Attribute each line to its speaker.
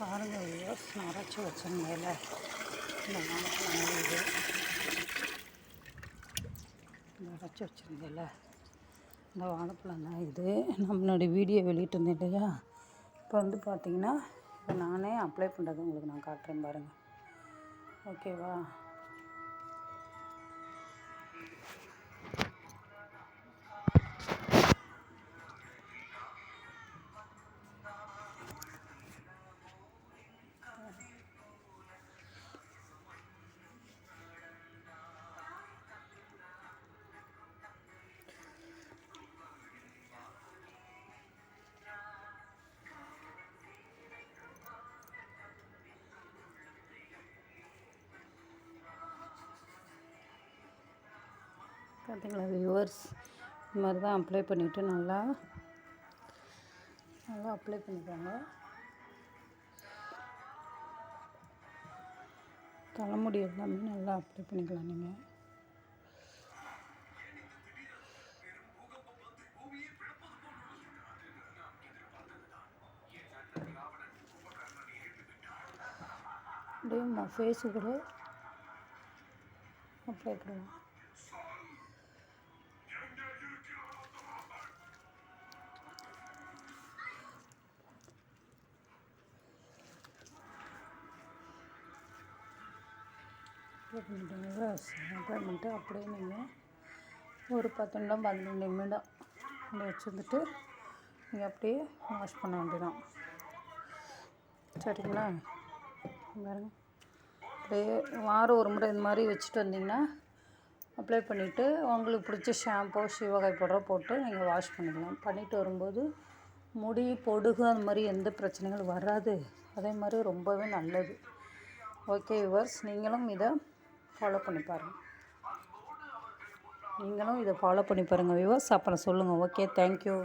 Speaker 1: பாருங்கள் வியூவர்ஸ், நான் அரைச்சி வச்சேன் இந்த வாழைப்பழம் இது அரைச்சி வச்சுருந்தேன்ல இந்த வாழைப்பழம் தான் இது. நான் முன்னாடி வீடியோ வெளியிட்டிருந்தேன் இல்லையா, இப்போ வந்து பார்த்திங்கன்னா இப்போ நானே அப்ளை பண்ணுறது உங்களுக்கு நான் காட்டுறேன் பாருங்கள். ஓகேவா? பார்த்தீங்களா வியூவர்ஸ், இந்த மாதிரி தான் அப்ளை பண்ணிவிட்டு நல்லா அப்ளை பண்ணிக்கோங்க. தலைமுடி எல்லாமே நல்லா அப்ளை பண்ணிக்கலாம் நீங்கள். அப்படியே ஃபேஸு கூட அப்ளை பண்ணலாம். அப்ளை பண்ணிட்டு அப்படியே நீங்கள் ஒரு 10 நிமிடம் 15 நிமிடம் அப்படி வச்சுருந்துட்டு நீங்கள் அப்படியே வாஷ் பண்ண வேண்டியதான். சரிங்களா? பாருங்க, அப்படியே வாரம் ஒரு முறை இந்த மாதிரி வச்சுட்டு வந்தீங்கன்னா அப்ளை பண்ணிவிட்டு உங்களுக்கு பிடிச்ச ஷாம்போ சிவகாய் பவுடரோ போட்டு நீங்கள் வாஷ் பண்ணிக்கலாம். பண்ணிவிட்டு வரும்போது முடி பொடுகு அந்த மாதிரி எந்த பிரச்சனைகளும் வராது. அதே மாதிரி ரொம்பவே நல்லது. ஓகே வியூவர்ஸ், நீங்களும் இதை ஃபாலோ பண்ணி பாருங்கள் வியூவர்ஸ். அப்புறம் சொல்லுங்கள். Okay, thank you.